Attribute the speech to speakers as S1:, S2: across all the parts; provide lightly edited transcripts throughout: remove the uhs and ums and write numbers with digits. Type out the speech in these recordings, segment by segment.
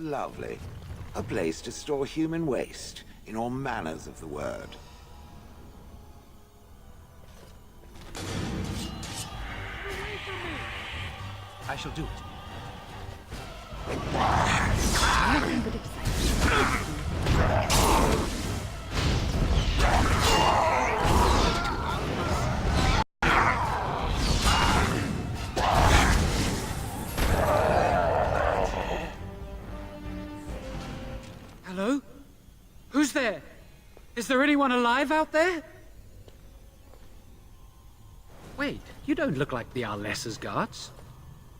S1: lovely. A place to store human waste, in all manners of the word.
S2: I shall do it.
S3: Nothing but excitement.
S2: Hello? Who's there? Is there anyone alive out there? Wait, you don't look like the Arlessa's guards.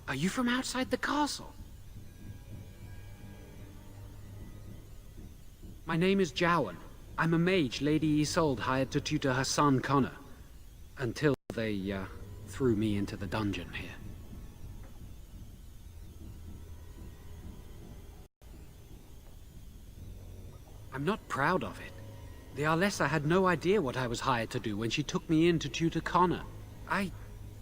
S2: Are you from outside the castle? My name is Jowan. I'm a mage Lady Isolde hired to tutor her son Connor. Until they, threw me into the dungeon here. I'm not proud of it. The Arlessa had no idea what I was hired to do when she took me in to tutor Connor.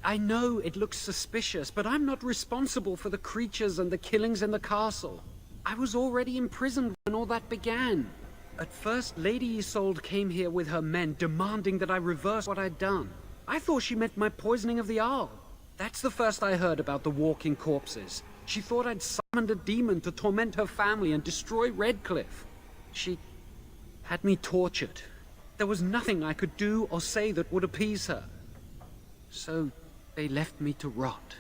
S2: I know it looks suspicious, but I'm not responsible for the creatures and the killings in the castle. I was already imprisoned when all that began. At first, Lady Isolde came here with her men, demanding that I reverse what I'd done. I thought she meant my poisoning of the Arl. That's the first I heard about the walking corpses. She thought I'd summoned a demon to torment her family and destroy Redcliffe. She had me tortured. There was nothing I could do or say that would appease her. So they left me to rot.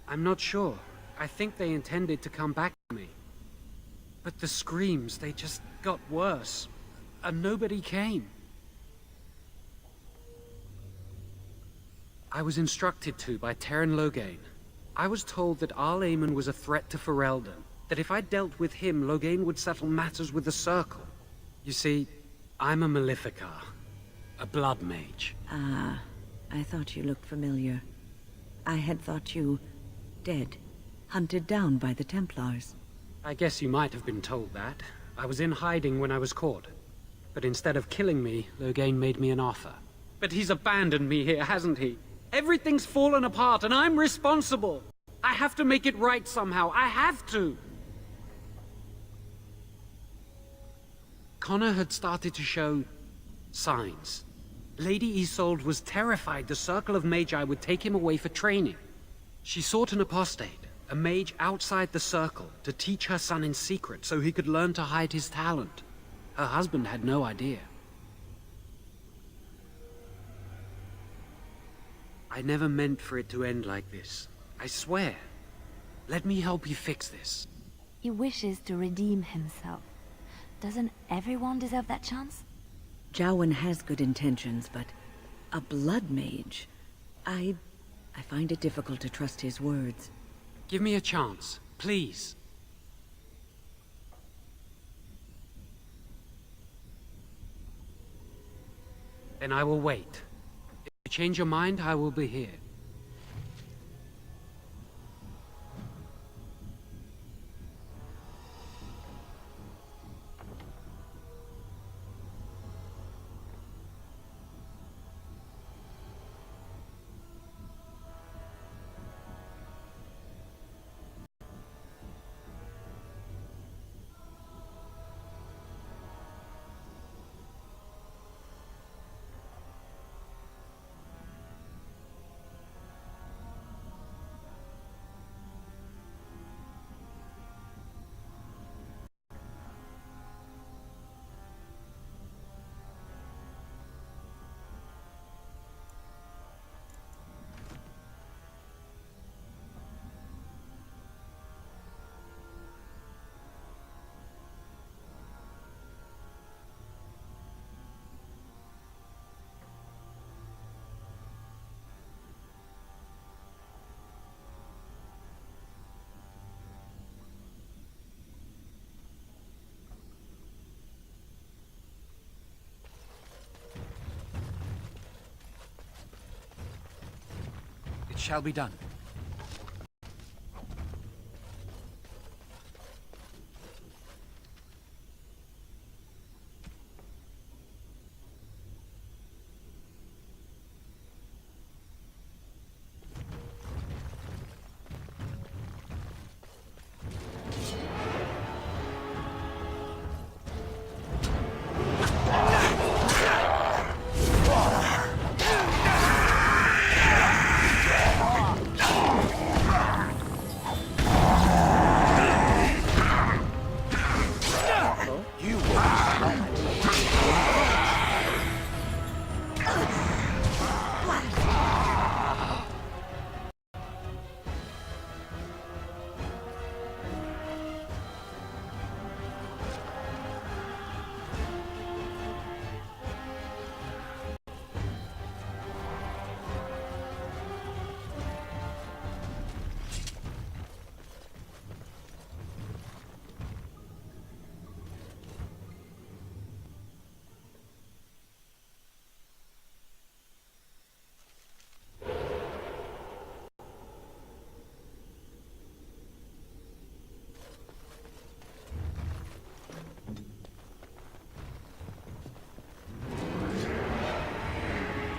S2: I'm not sure. I think they intended to come back to me. But the screams, they just got worse. And nobody came. I was instructed to by Terran Loghain. I was told that Arl Eamon was a threat to Ferelden. That if I dealt with him, Loghain would settle matters with the Circle. You see, I'm a Maleficar. A blood mage.
S3: Ah, I thought you looked familiar. I had thought you dead, hunted down by the Templars.
S2: I guess you might have been told that. I was in hiding when I was caught. But instead of killing me, Loghain made me an offer. But he's abandoned me here, hasn't he? Everything's fallen apart and I'm responsible. I have to make it right somehow. I have to. Connor had started to show signs. Lady Isolde was terrified the Circle of Magi would take him away for training. She sought an apostate, a mage outside the Circle, to teach her son in secret so he could learn to hide his talent. Her husband had no idea. I never meant for it to end like this. I swear. Let me help you fix this.
S4: He wishes to redeem himself. Doesn't everyone deserve that chance?
S3: Jowan has good intentions, but a blood mage? I find it difficult to trust his words.
S2: Give me a chance, please. Then I will wait. If you change your mind, I will be here. It shall be done.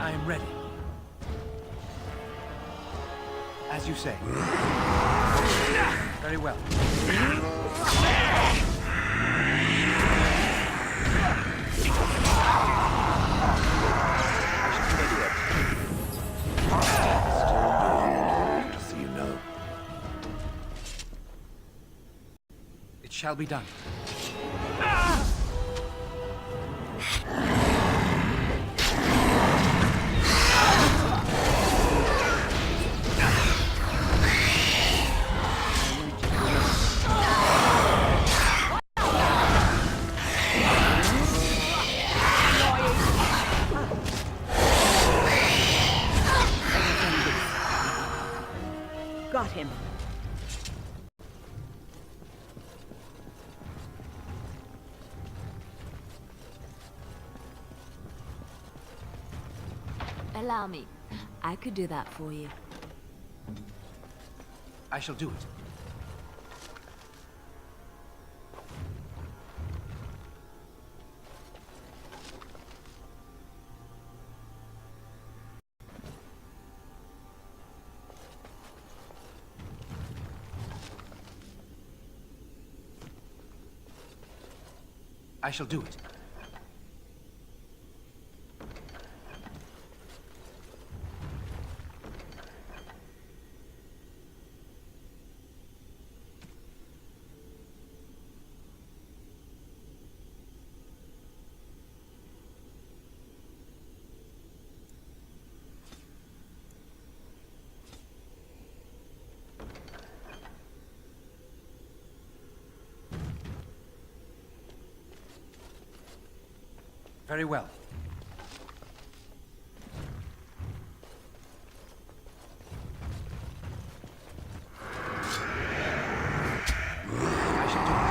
S5: I am ready. As you say. Very well.
S1: Just so you know.
S5: It shall be done.
S3: Got him.
S4: Allow me. I could do that for you.
S5: I shall do it. I shall do it. Very well. I shall do it.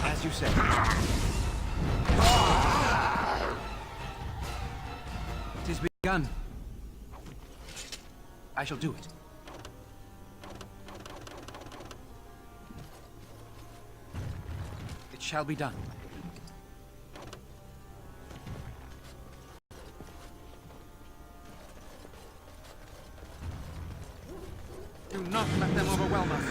S5: As you say. It is begun. I shall do it. It shall be done. Do not let them overwhelm us.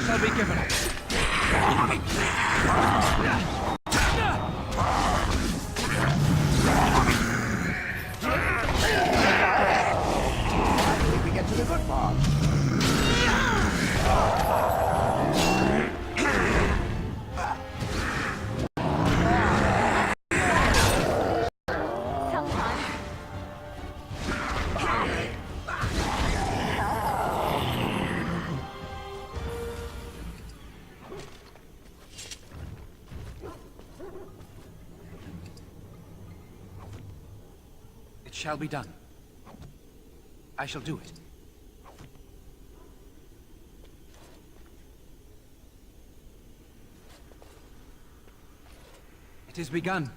S5: Shall be given.
S1: We get to the good part.
S4: Sometimes.
S5: It shall be done. I shall do it. It is begun.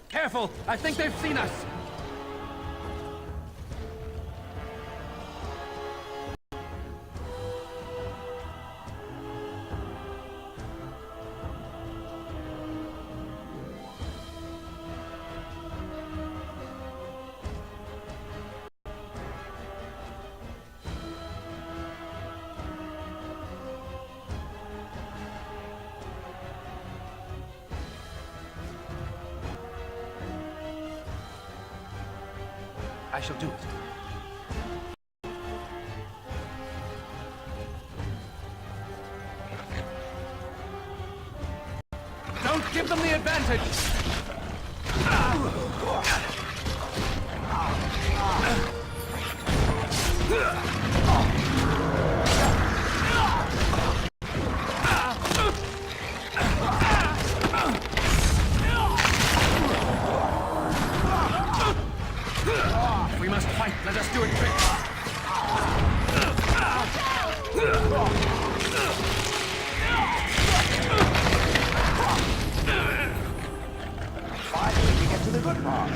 S5: Careful! I think they've seen us! I shall do it. Don't give them the advantage! We must fight. Let us do it quick.
S1: Finally, we get to the good part.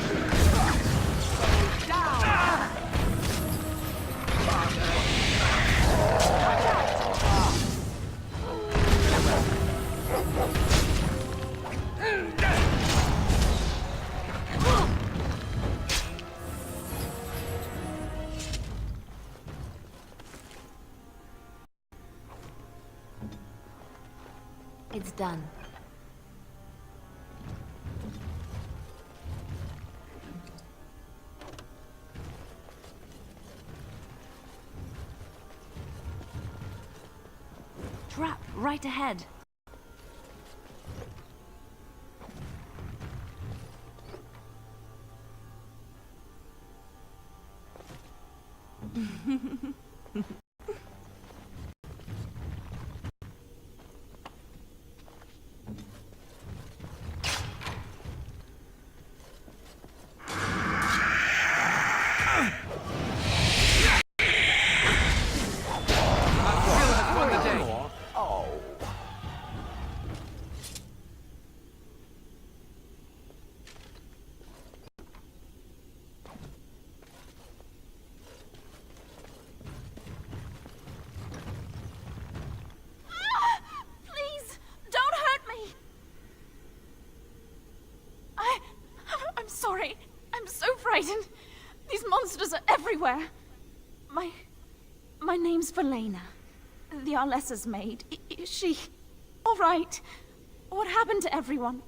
S4: It's done. Trap right ahead.
S6: Please, don't hurt me. I'm sorry. I'm so frightened. These monsters are everywhere. My name's Valena. The Arlessa's maid. Is she all right? What happened to everyone?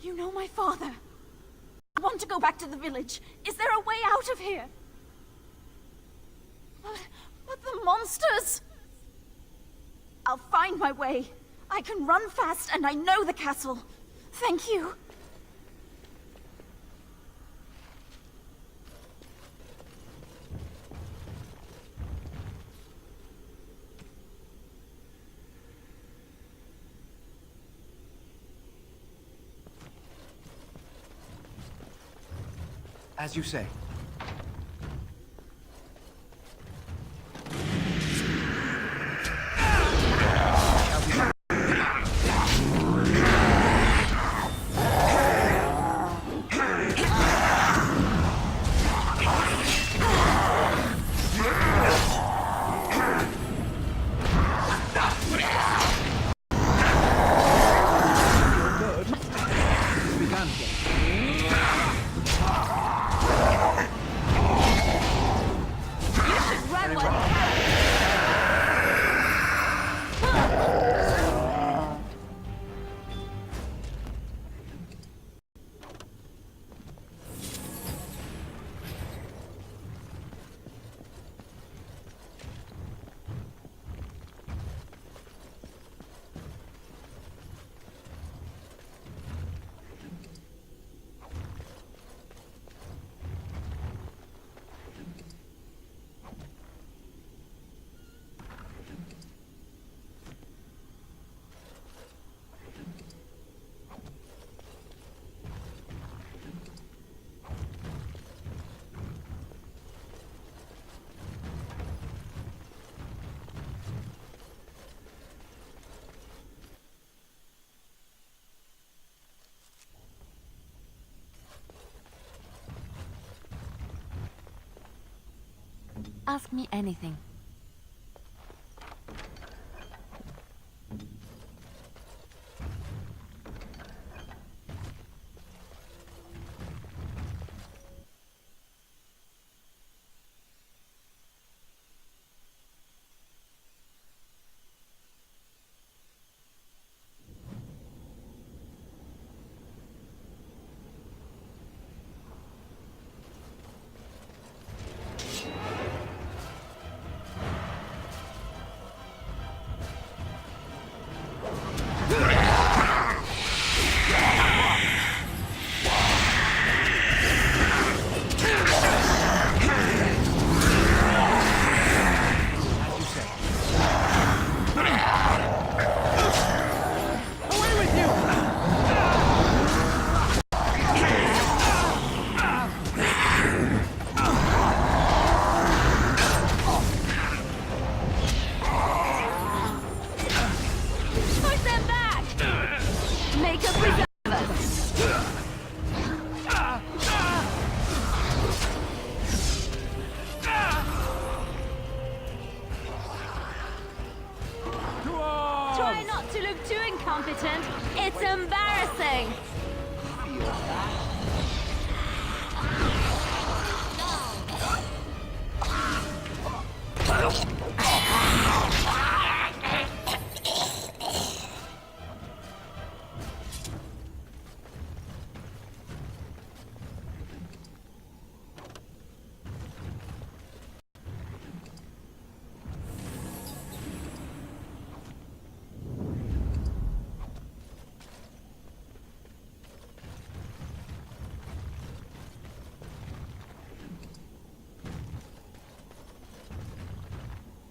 S6: You know my father. I want to go back to the village. Is there a way out of here? But the monsters! I'll find my way. I can run fast and I know the castle. Thank you.
S5: As you say.
S4: Ask me anything. Try not to look too incompetent. It's embarrassing.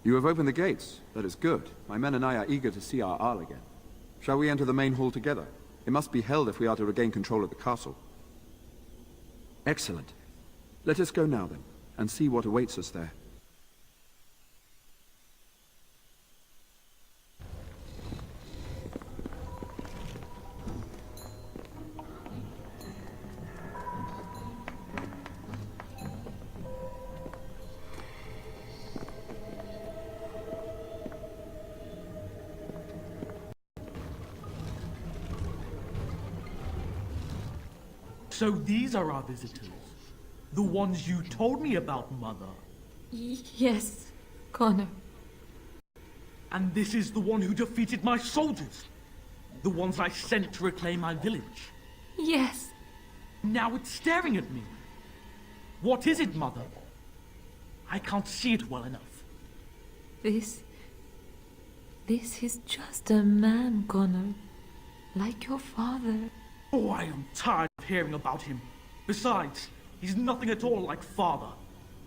S7: You have opened the gates. That is good. My men and I are eager to see our Arl again. Shall we enter the main hall together? It must be held if we are to regain control of the castle. Excellent. Let us go now then, and see what awaits us there.
S8: So these are our visitors. The ones you told me about, Mother.
S9: Yes, Connor.
S8: And this is the one who defeated my soldiers. The ones I sent to reclaim my village.
S9: Yes.
S8: Now it's staring at me. What is it, Mother? I can't see it well enough.
S9: This is just a man, Connor. Like your father.
S8: Oh, I am tired of hearing about him. Besides, he's nothing at all like Father.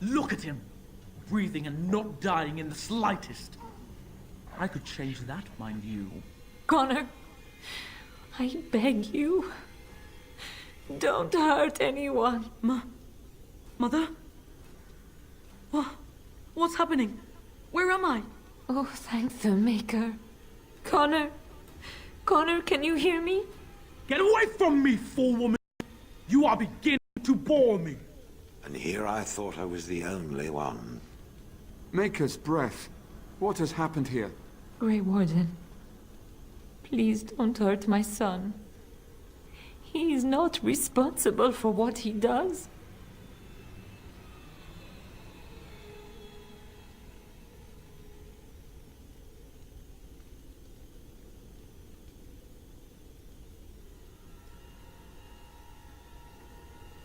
S8: Look at him. Breathing and not dying in the slightest. I could change that, mind you.
S9: Connor, I beg you. Don't hurt anyone.
S10: Mother? What's happening? Where am I?
S9: Oh, thank the Maker. Connor, can you hear me?
S8: Get away from me, fool woman! You are beginning to bore me.
S1: And here I thought I was the only one.
S7: Maker's breath. What has happened here?
S9: Grey Warden, please don't hurt my son. He is not responsible for what he does.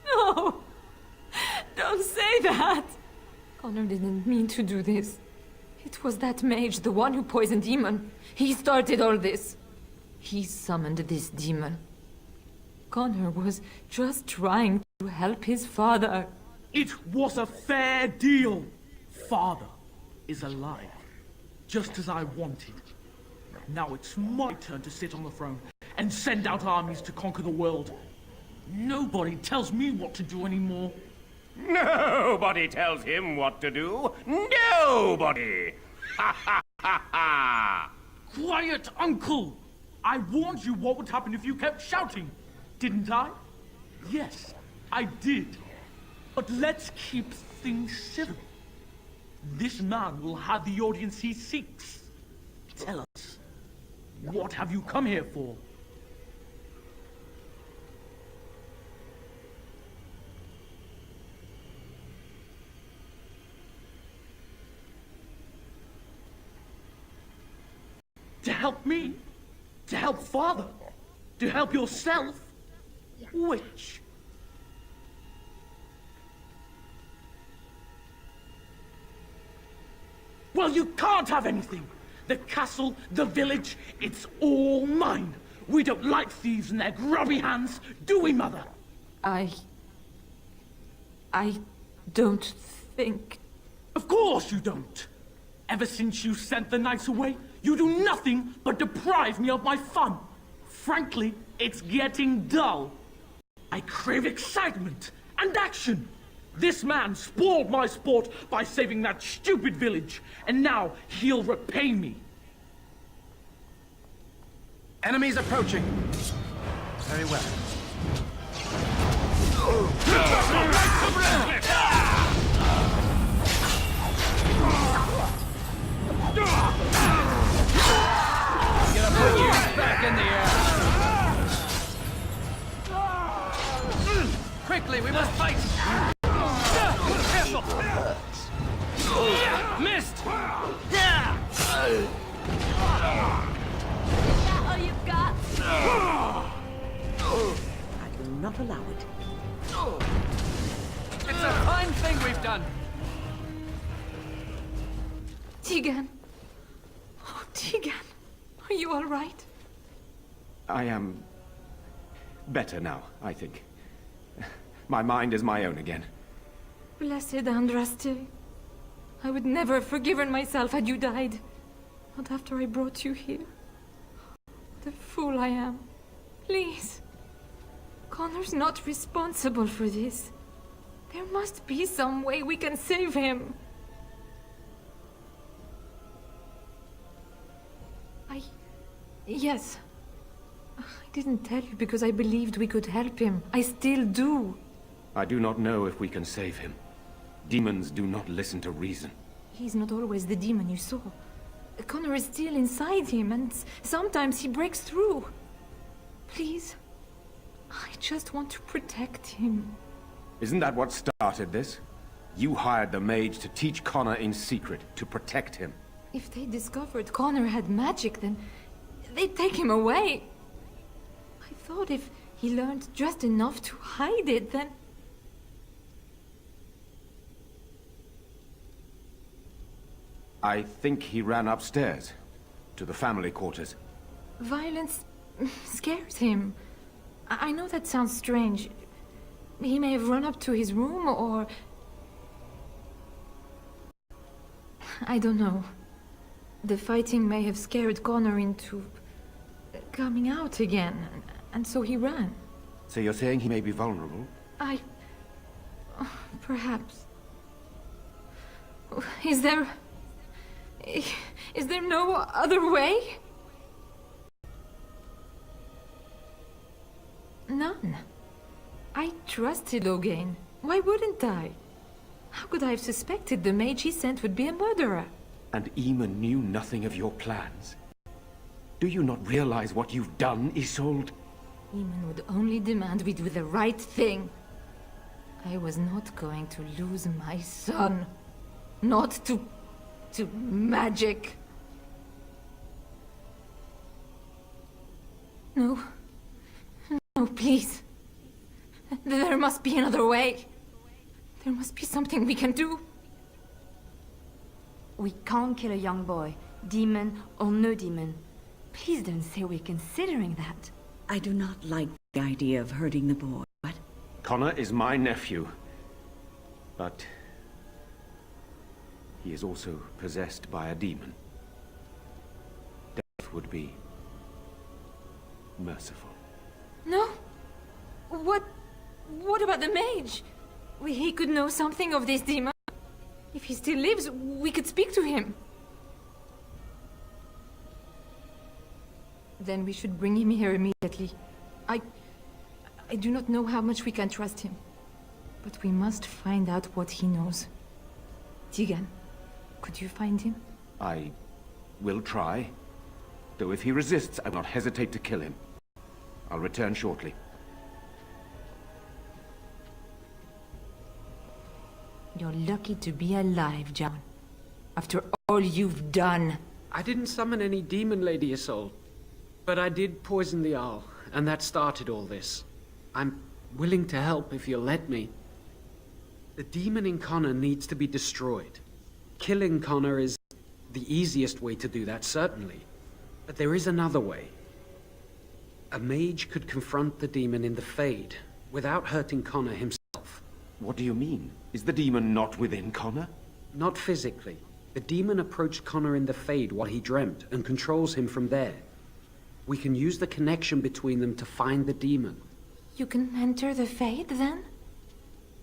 S9: No! Don't say that! Connor didn't mean to do this. It was that mage, the one who poisoned Demon. He started all this. He summoned this demon. Connor was just trying to help his father.
S8: It was a fair deal. Father is alive, just as I wanted. Now it's my turn to sit on the throne and send out armies to conquer the world. Nobody tells me what to do anymore.
S11: Nobody tells him what to do. Nobody! Ha ha ha ha!
S8: Quiet, Uncle! I warned you what would happen if you kept shouting. Didn't I? Yes, I did. But let's keep things civil. This man will have the audience he seeks. Tell us, what have you come here for? To help me? To help Father? To help yourself? Which? Well, you can't have anything. The castle, the village, it's all mine. We don't like thieves and their grubby hands, do we, Mother?
S9: I don't think...
S8: Of course you don't. Ever since you sent the knights away, you do nothing but deprive me of my fun. Frankly, it's getting dull. I crave excitement and action. This man spoiled my sport by saving that stupid village, and now he'll repay me.
S5: Enemies approaching. Very well. Let's fight! Careful! Missed!
S6: All you've got?
S3: I will not allow it.
S5: It's a fine thing we've done!
S9: Tegan. Oh, Tegan. Are you all right?
S11: I am better now, I think. My mind is my own again.
S9: Blessed Andraste. I would never have forgiven myself had you died. Not after I brought you here. The fool I am. Please. Connor's not responsible for this. There must be some way we can save him. Yes. I didn't tell you because I believed we could help him. I still do.
S11: I do not know if we can save him. Demons do not listen to reason.
S9: He's not always the demon you saw. Connor is still inside him, and sometimes he breaks through. Please. I just want to protect him.
S11: Isn't that what started this? You hired the mage to teach Connor in secret, to protect him.
S9: If they discovered Connor had magic, then they'd take him away. I thought if he learned just enough to hide it, then...
S11: I think he ran upstairs, to the family quarters.
S9: Violence scares him. I know that sounds strange. He may have run up to his room, or... I don't know. The fighting may have scared Connor into... coming out again, and so he ran.
S11: So you're saying he may be vulnerable?
S9: Perhaps. Is there no other way? None. I trusted Logain. Why wouldn't I? How could I have suspected the mage he sent would be a murderer?
S11: And Eamon knew nothing of your plans. Do you not realize what you've done, Isolde?
S9: Eamon would only demand we do the right thing. I was not going to lose my son. Not to magic. No. No, please. There must be another way. There must be something we can do.
S4: We can't kill a young boy, demon or no demon. Please don't say we're considering that.
S3: I do not like the idea of hurting the boy, but...
S11: Connor is my nephew. But... he is also possessed by a demon. Death would be... merciful.
S9: No? What about the mage? He could know something of this demon. If he still lives, we could speak to him. Then we should bring him here immediately. I do not know how much we can trust him. But we must find out what he knows. Tegan, could you find him?
S11: I will try. Though if he resists, I will not hesitate to kill him. I'll return shortly.
S9: You're lucky to be alive, John. After all you've done.
S2: I didn't summon any demon, Lady Isolde. But I did poison the Arl, and that started all this. I'm willing to help if you'll let me. The demon in Connor needs to be destroyed. Killing Connor is the easiest way to do that, certainly. But there is another way. A mage could confront the demon in the Fade, without hurting Connor himself.
S11: What do you mean? Is the demon not within Connor?
S2: Not physically. The demon approached Connor in the Fade while he dreamt, and controls him from there. We can use the connection between them to find the demon.
S9: You can enter the Fade, then?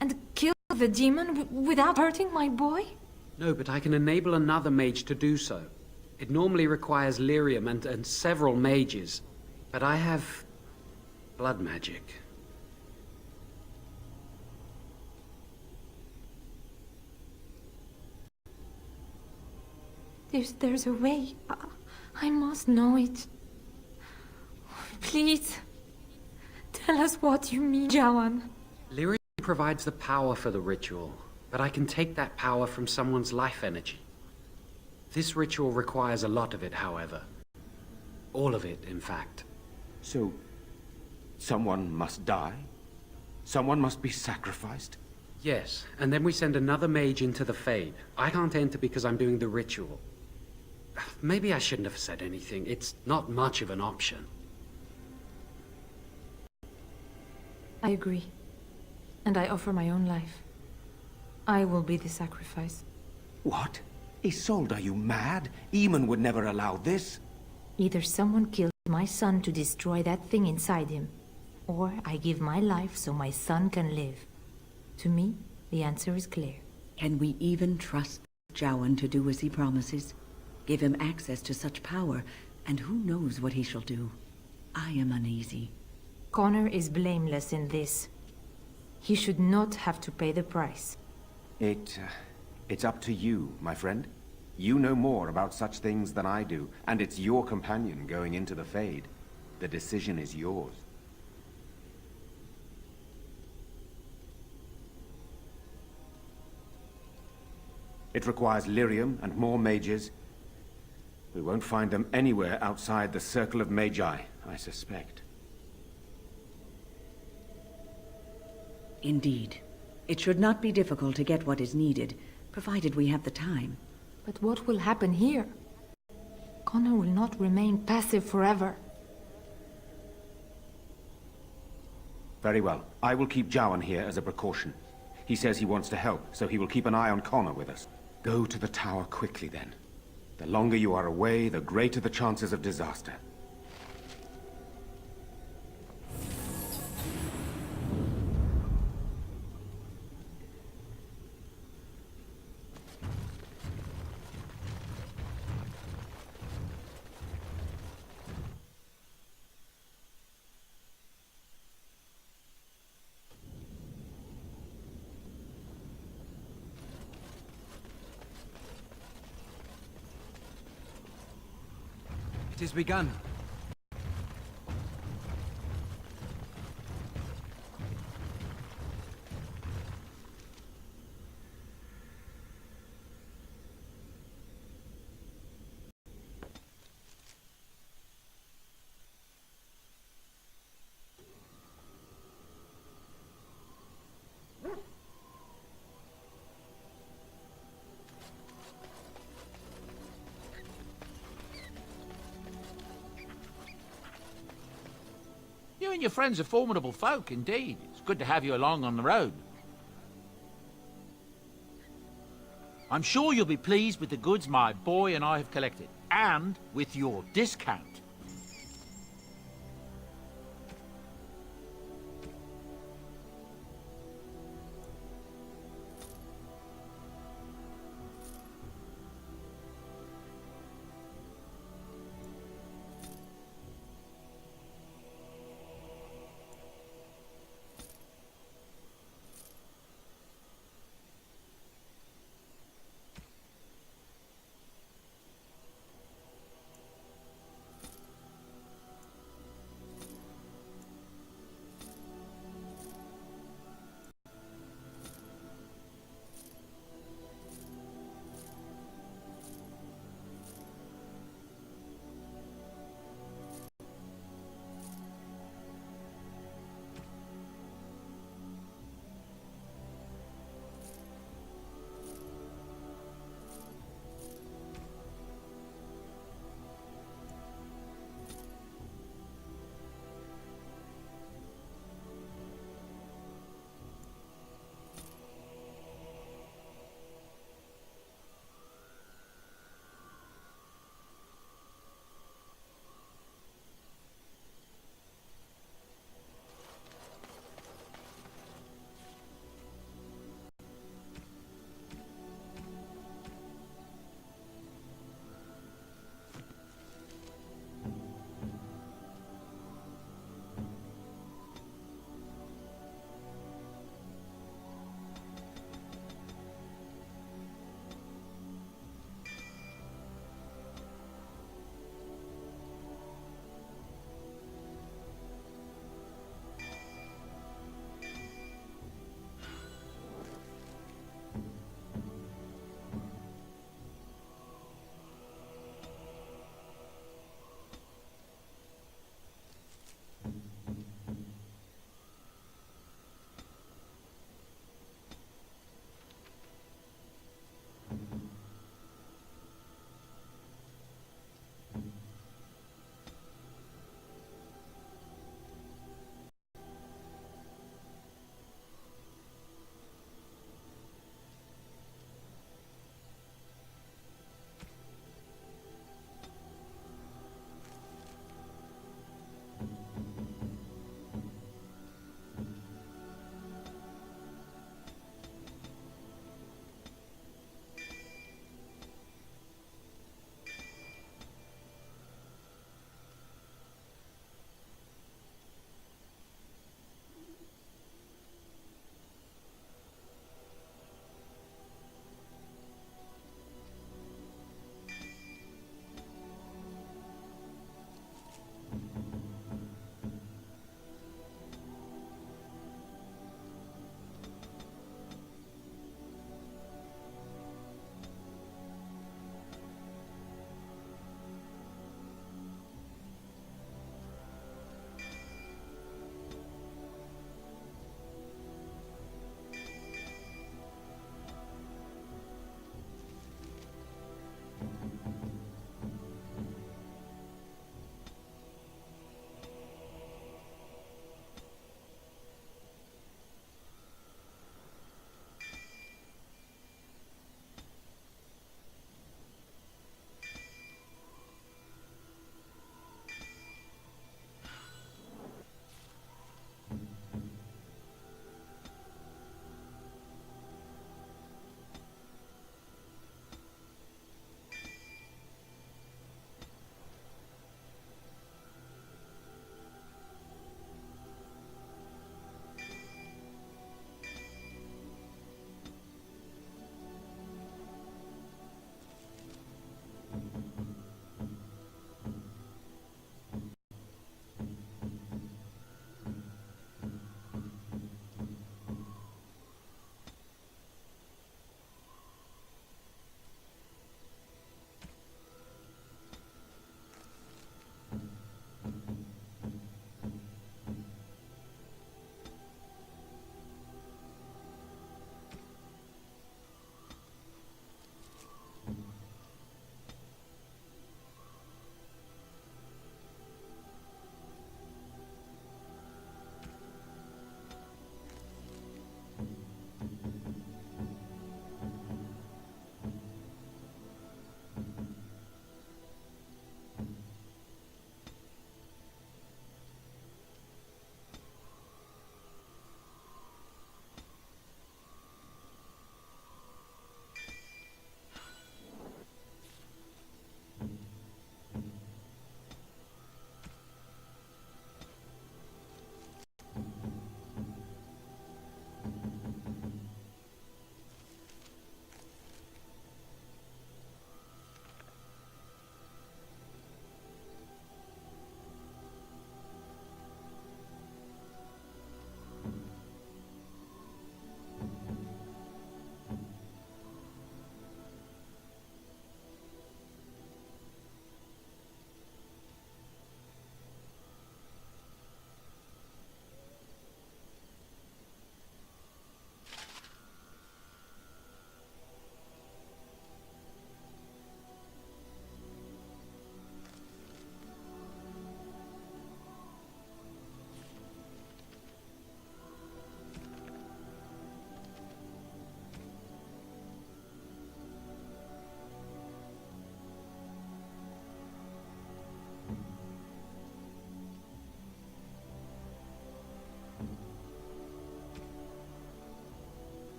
S9: And kill the demon without hurting my boy?
S2: No, but I can enable another mage to do so. It normally requires lyrium and several mages. But I have... blood magic.
S9: There's a way. I must know it. Please. Tell us what you mean, Jawan.
S2: Lyrium provides the power for the ritual, but I can take that power from someone's life energy. This ritual requires a lot of it, however. All of it, in fact.
S11: So, someone must die? Someone must be sacrificed?
S2: Yes, and then we send another mage into the Fade. I can't enter because I'm doing the ritual. Maybe I shouldn't have said anything. It's not much of an option.
S9: I agree. And I offer my own life. I will be the sacrifice.
S11: What? Isolde, are you mad? Eamon would never allow this.
S9: Either someone kills my son to destroy that thing inside him, or I give my life so my son can live. To me, the answer is clear.
S3: Can we even trust Jowan to do as he promises? Give him access to such power, and who knows what he shall do? I am uneasy.
S9: Connor is blameless in this. He should not have to pay the price.
S11: It's up to you, my friend. You know more about such things than I do, and it's your companion going into the Fade. The decision is yours. It requires lyrium and more mages. We won't find them anywhere outside the Circle of Magi, I suspect.
S3: Indeed. It should not be difficult to get what is needed, provided we have the time.
S9: But what will happen here? Connor will not remain passive forever.
S11: Very well. I will keep Jowan here as a precaution. He says he wants to help, so he will keep an eye on Connor with us. Go to the tower quickly, then. The longer you are away, the greater the chances of disaster.
S5: It has begun.
S12: You and your friends are formidable folk, indeed. It's good to have you along on the road. I'm sure you'll be pleased with the goods my boy and I have collected, and with your discount.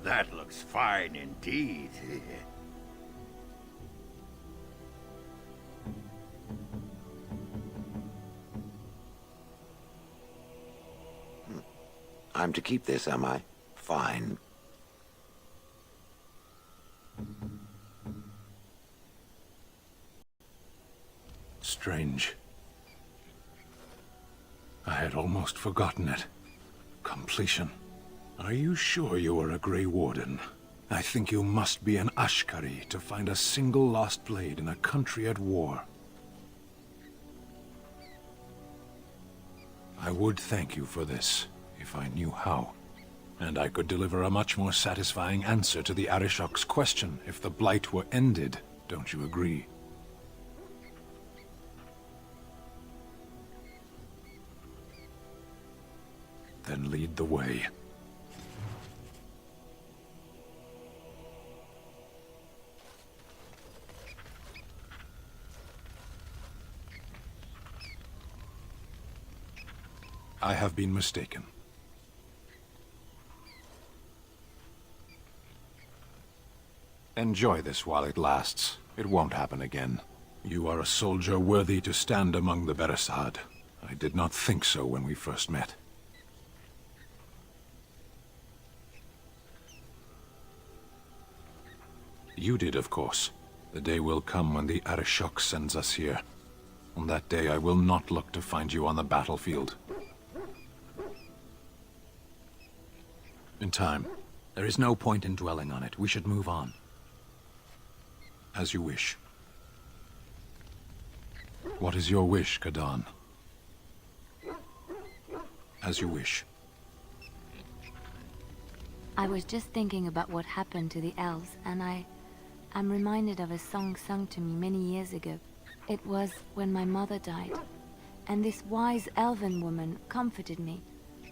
S13: That looks fine indeed.
S1: I'm to keep this, am I? Fine.
S14: Strange. I had almost forgotten it. Completion. Are you sure you are a Grey Warden? I think you must be an Ashkari to find a single lost blade in a country at war. I would thank you for this, if I knew how. And I could deliver a much more satisfying answer to the Arishok's question if the Blight were ended. Don't you agree? Then lead the way. I have been mistaken. Enjoy this while it lasts. It won't happen again. You are a soldier worthy to stand among the Beresad. I did not think so when we first met. You did, of course. The day will come when the Arishok sends us here. On that day, I will not look to find you on the battlefield. In time. There is no point in dwelling on it. We should move on. As you wish. What is your wish, Kadan? As you wish.
S15: I was just thinking about what happened to the elves, and I'm reminded of a song sung to me many years ago. It was when my mother died, and this wise elven woman comforted me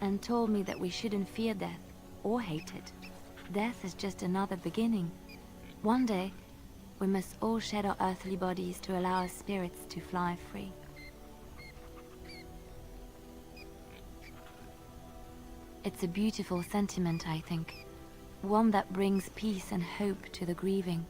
S15: and told me that we shouldn't fear death or hate it. Death is just another beginning. One day, we must all shed our earthly bodies to allow our spirits to fly free. It's a beautiful sentiment, I think. One that brings peace and hope to the grieving.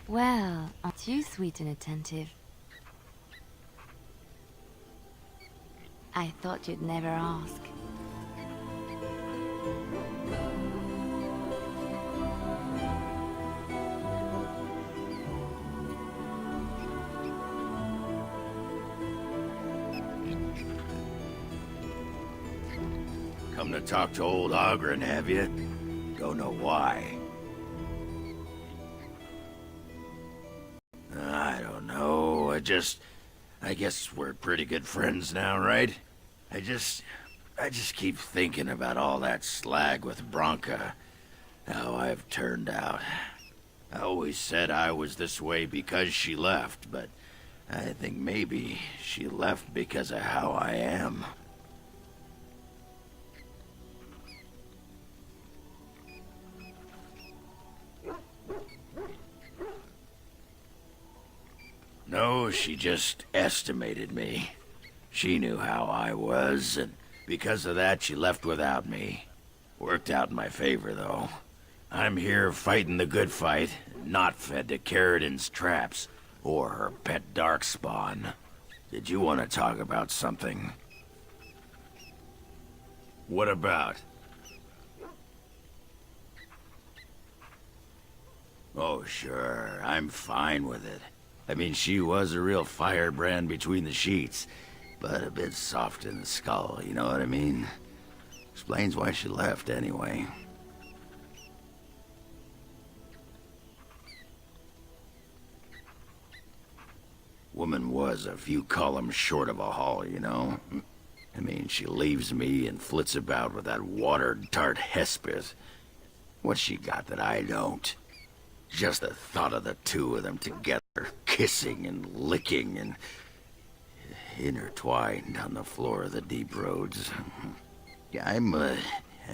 S15: Well, aren't you sweet and attentive? I thought you'd never ask.
S13: Come to talk to old Ogren, have you? Don't know why. I don't know. I guess we're pretty good friends now, right? I just keep thinking about all that slag with Bronca. How I've turned out. I always said I was this way because she left, but I think maybe she left because of how I am. No, she just estimated me. She knew how I was, and because of that, she left without me. Worked out in my favor, though. I'm here fighting the good fight, not fed to Carradin's traps, or her pet darkspawn. Did you want to talk about something? What about? Oh, sure, I'm fine with it. I mean, she was a real firebrand between the sheets, but a bit soft in the skull, you know what I mean? Explains why she left, anyway. Woman was a few columns short of a haul, you know? I mean, she leaves me and flits about with that watered tart Hespeth. What's she got that I don't? Just the thought of the two of them together, kissing and licking and intertwined on the floor of the deep roads. Yeah, I'm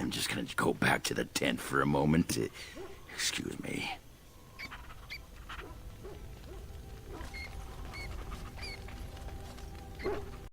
S13: just gonna go back to the tent for a moment. Excuse me.